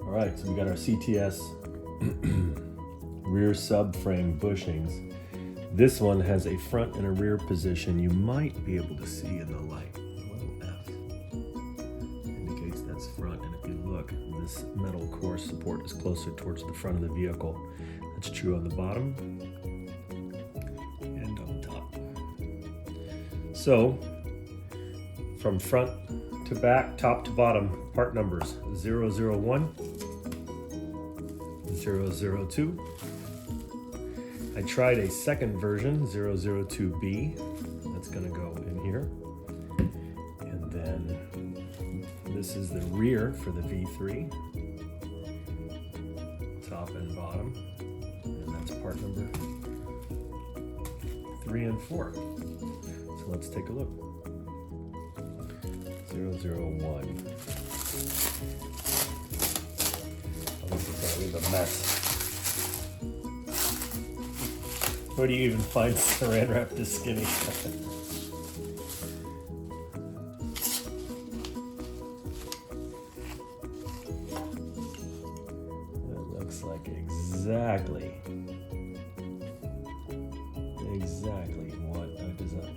All right, so we got our CTS rear subframe bushings. This one has a front and a rear position. You might be able to see in the light. The little F indicates that's front, and if you look, this metal core support is closer towards the front of the vehicle. That's true on the bottom and on the top. So, from front to back, top to bottom, part numbers 001, 002. I tried a second version, 002B. That's going to go in here. And then this is the rear for the V3. Top and bottom. And that's part number 3 and 4. So let's take a look. 001. Oh, this is going to be a mess. Where do you even find saran wrap this skinny? That looks like exactly what I designed.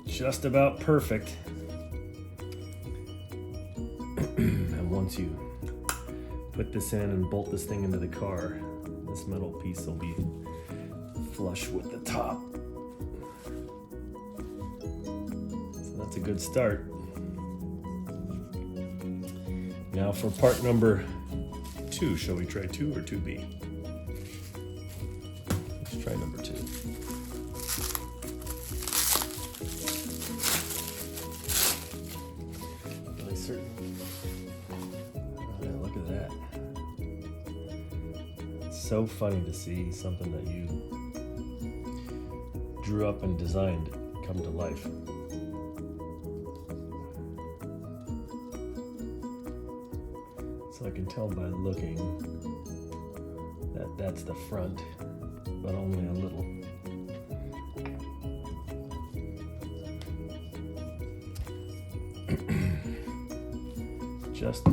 Just about perfect. And once you put this in and bolt this thing into the car, this metal piece will be flush with the top. So that's a good start. Now for part number 2, shall we try 2 or 2B? Let's try number 2. Look at that. It's so funny to see something that you drew up and designed come to life. So I can tell by looking that that's the front, but only a little. Just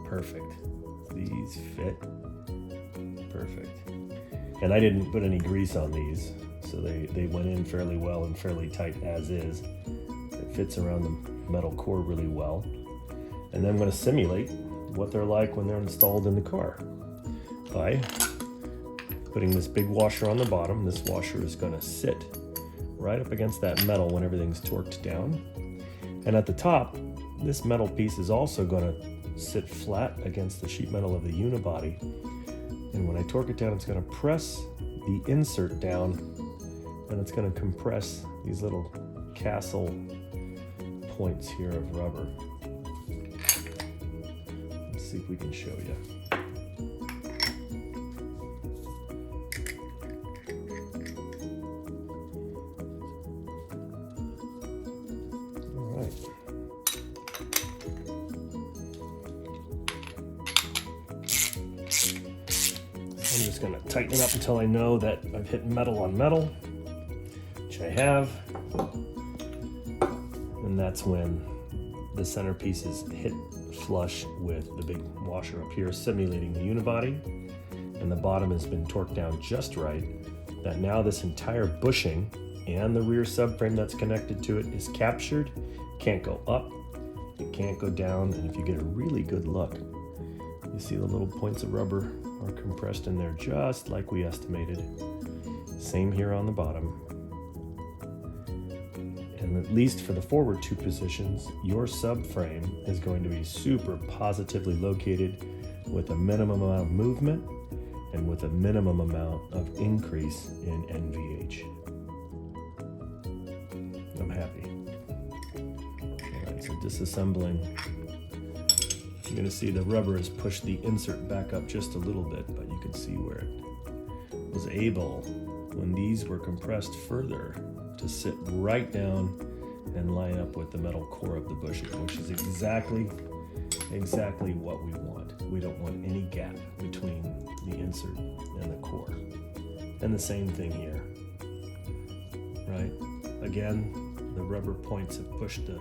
perfect. These fit perfect. And I didn't put any grease on these, so they went in fairly well and fairly tight as is. It fits around the metal core really well. And then I'm going to simulate what they're like when they're installed in the car by putting this big washer on the bottom. This washer is going to sit right up against that metal when everything's torqued down. And at the top, this metal piece is also going to sit flat against the sheet metal of the unibody. And when I torque it down, it's going to press the insert down, and it's going to compress these little castle points here of rubber. Let's see if we can show you. I'm just going to tighten it up until I know that I've hit metal on metal, which I have. And that's when the center pieces hit flush with the big washer up here, simulating the unibody. And the bottom has been torqued down just right, that now this entire bushing and the rear subframe that's connected to it is captured. Can't go up, it can't go down, and if you get a really good look, you see the little points of rubber are compressed in there just like we estimated. Same here on the bottom. And at least for the forward two positions, your subframe is going to be super positively located with a minimum amount of movement and with a minimum amount of increase in NVH. I'm happy. All right, so disassembling. You're going to see the rubber has pushed the insert back up just a little bit, but you can see where it was able, when these were compressed further, to sit right down and line up with the metal core of the bushing, which is exactly what we want. We don't want any gap between the insert and the core. And the same thing here, right? Again, the rubber points have pushed the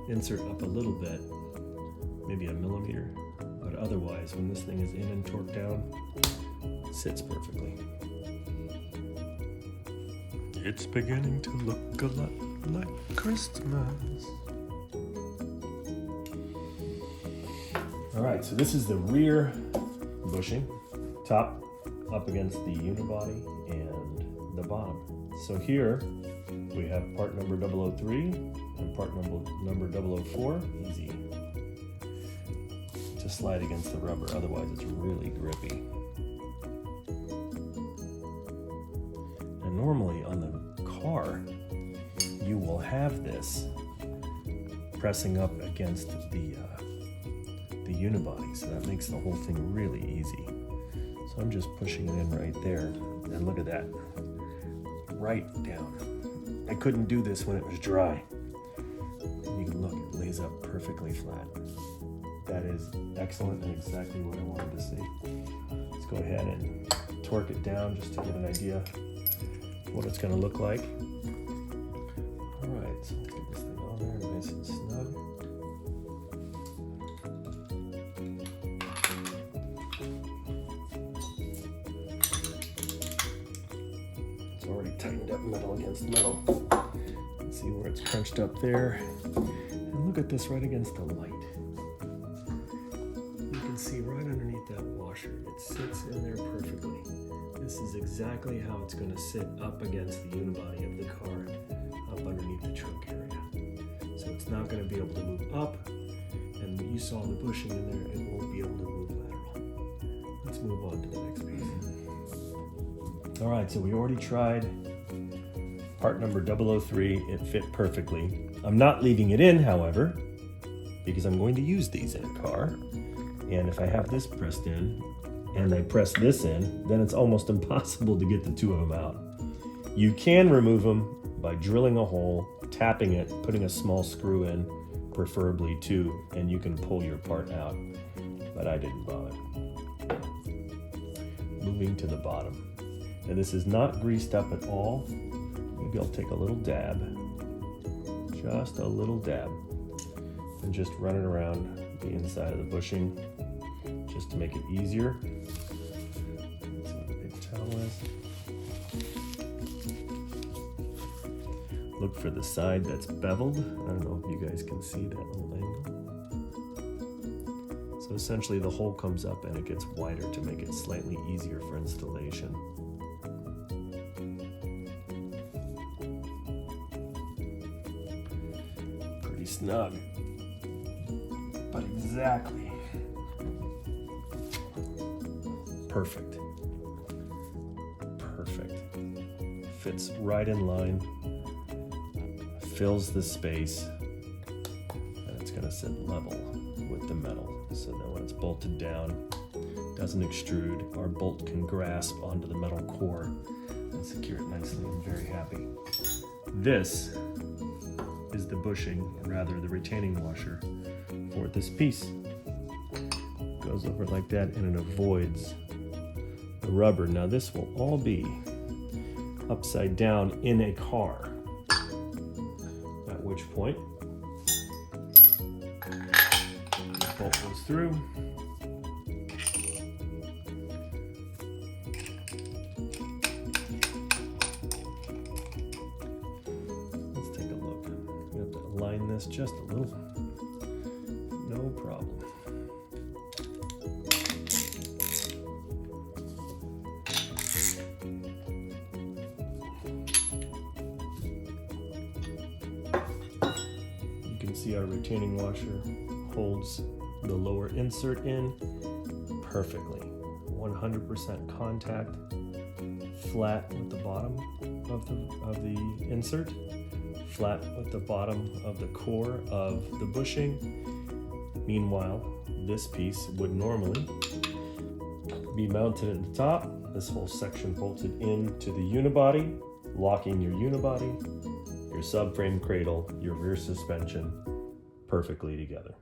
insert up a little bit, maybe a millimeter, but otherwise, when this thing is in and torqued down, it sits perfectly. It's beginning to look a lot like Christmas. All right, so this is the rear bushing, top up against the unibody and the bottom. So here we have part number 003 and part number 004. Easy to slide against the rubber, otherwise it's really grippy. And normally on the car, you will have this pressing up against the unibody, so that makes the whole thing really easy. So I'm just pushing it in right there, and look at that, right down. I couldn't do this when it was dry. You can look, it lays up perfectly flat. That is excellent and exactly what I wanted to see. Let's go ahead and torque it down just to get an idea of what it's going to look like. All right, so let's get this thing on there nice and snug. It's already tightened up metal against metal. Let's see where it's crunched up there. And look at this right against the light. You can see right underneath that washer. It sits in there perfectly. This is exactly how it's going to sit up against the unibody of the car, up underneath the trunk area. So it's not going to be able to move up, and you saw the bushing in there, it won't be able to move lateral. Let's move on to the next piece. All right, so we already tried part number 003. It fit perfectly. I'm not leaving it in, however, because I'm going to use these in a car. And if I have this pressed in, and I press this in, then it's almost impossible to get the two of them out. You can remove them by drilling a hole, tapping it, putting a small screw in, preferably two, and you can pull your part out, but I didn't bother. Moving to the bottom. And this is not greased up at all. Maybe I'll take a little dab, just a little dab, and just run it around the inside of the bushing, just to make it easier. Let's see what the big towel is. Look for the side that's beveled. I don't know if you guys can see that little angle. So essentially the hole comes up and it gets wider to make it slightly easier for installation. Pretty snug, but exactly perfect. Perfect. Fits right in line, fills the space, and it's going to sit level with the metal. So that when it's bolted down, it doesn't extrude. Our bolt can grasp onto the metal core and secure it nicely. I'm very happy. This is the bushing, or rather the retaining washer for this piece. Goes over like that and it avoids the rubber. Now this will all be upside down in a car, at which point the bolt goes through. Let's take a look. We have to align this just a little. No problem. see our retaining washer holds the lower insert in perfectly. 100% contact, flat with the bottom of the insert, flat with the bottom of the core of the bushing. Meanwhile, this piece would normally be mounted at the top, this whole section bolted into the unibody, locking your unibody, your subframe cradle, your rear suspension perfectly together.